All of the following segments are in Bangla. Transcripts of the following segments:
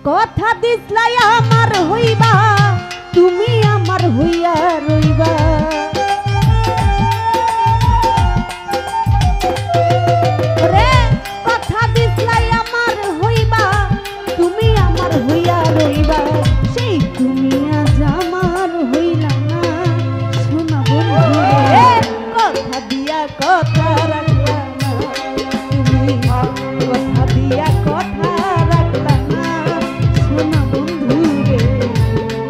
কথা দিসলাই আমার হইবা তুমি আমার হইয়া রইবা রে কথা দিসলাই আমার হইবা তুমি আমার হইয়া রইবা সেই তুমি আজ আমার হইলা না শোনা বন্ধু রে কথা দিয়া কথা রাখলা না তুমি কথা দিয়া কথা রাখলা না শোনা বন্ধু রে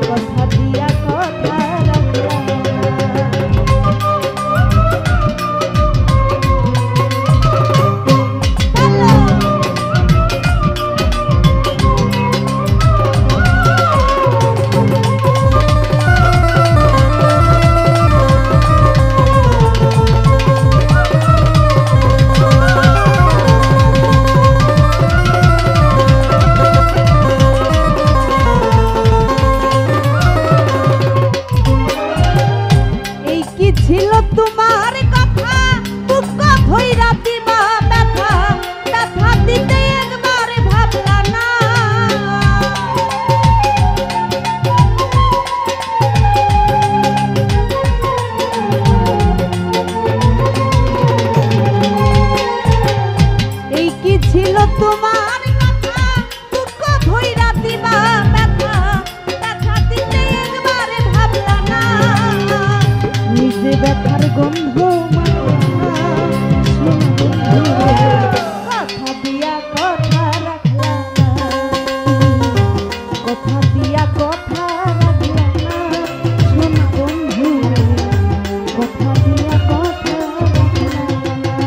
কথা দিয়া কথা রাখলা না ছিল তোমার কথা দুঃখ ভইরা দিবা ব্যথা ব্যথা দিতে একবার ভাবলা না এই কি ছিল তোমার কথা দুঃখ ভইরা দিবা ব্যথা ব্যথা দিতে একবার ভাবলা না নিজে ব্যথার গন্ধ কথা দিয়া কথা রাখলা না কথা দিয়া কথা রাখলা না শোনা বন্ধু কথা দিয়া কথা রাখলা না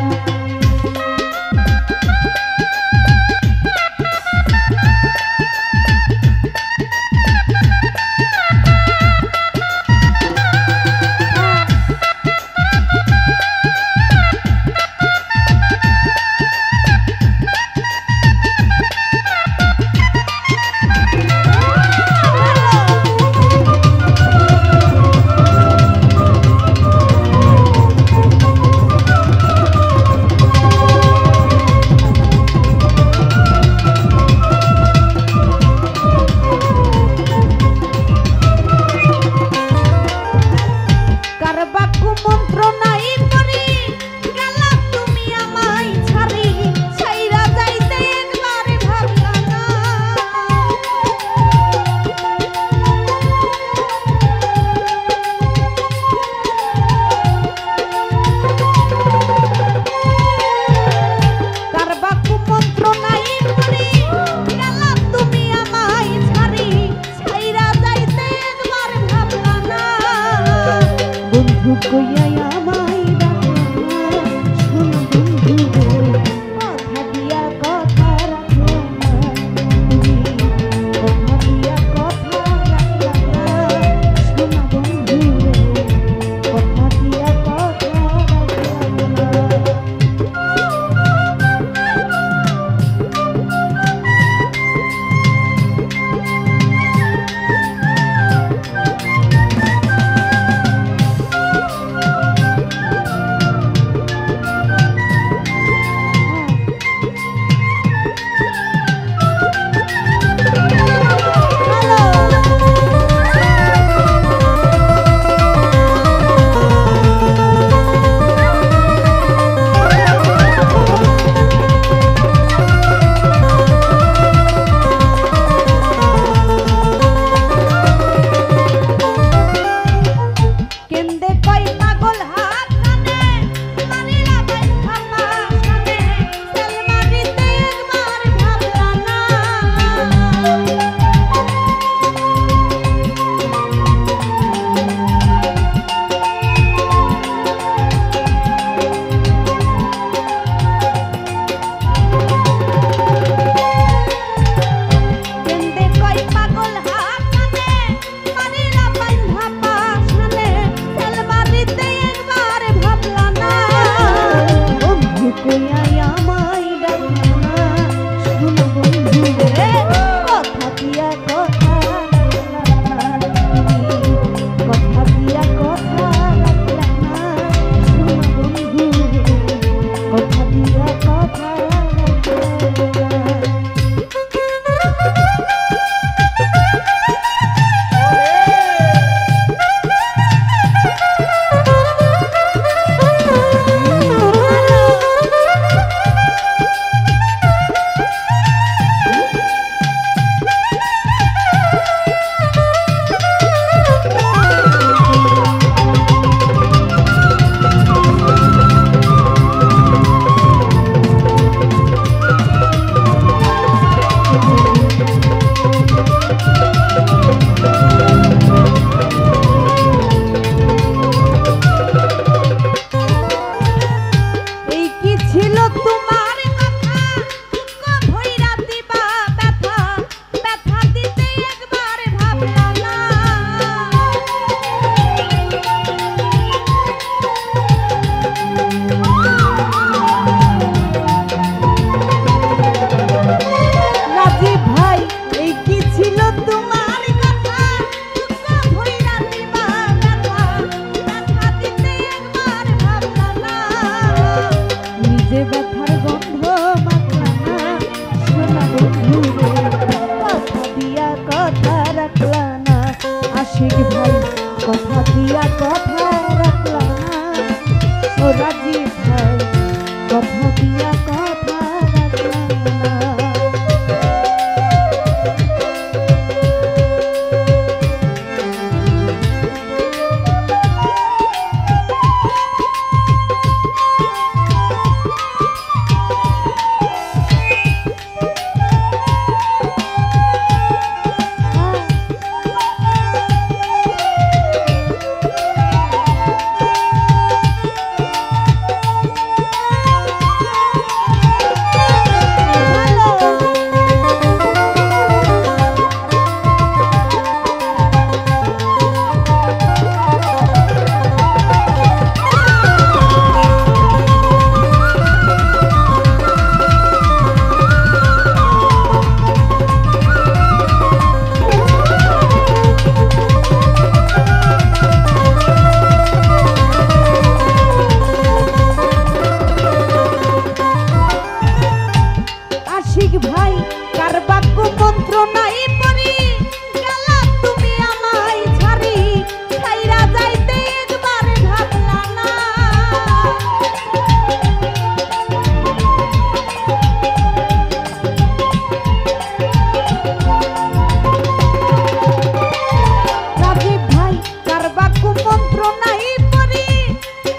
ছিল তোমার কথা দুঃখ ভইরা দিবা ব্যথা ব্যথা দিতে একবার ভাবলা না রাজি ভাই এই কি ছিল তোমার কথা দুঃখ ভইরা দিবা ব্যথা ব্যথা দিতে একবার ভাবলা না নিজে ব্যথার গন্ধ মাখলা না সোনা বন্ধু রে কথা দিয়া কথা রাখলা না আশিক ভাই কথা দিয়া কথা রাখলা না ও রাজি ভাই কথা দিয়া কথা রাখলা না ভাই কার বাক্য মন্ত্র নাই পড়ি গেলা তুমি আমায় ছাড়ি ছাইরা যাইতে একবার ভাবলা না রাজীব ভাই কার বাক্য মন্ত্র নাই পড়ি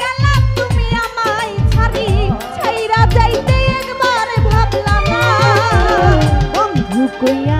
গেলা তুমি আমায় ছাড়ি ছাইরা যাইতে একবার ভাবলা না কইয়া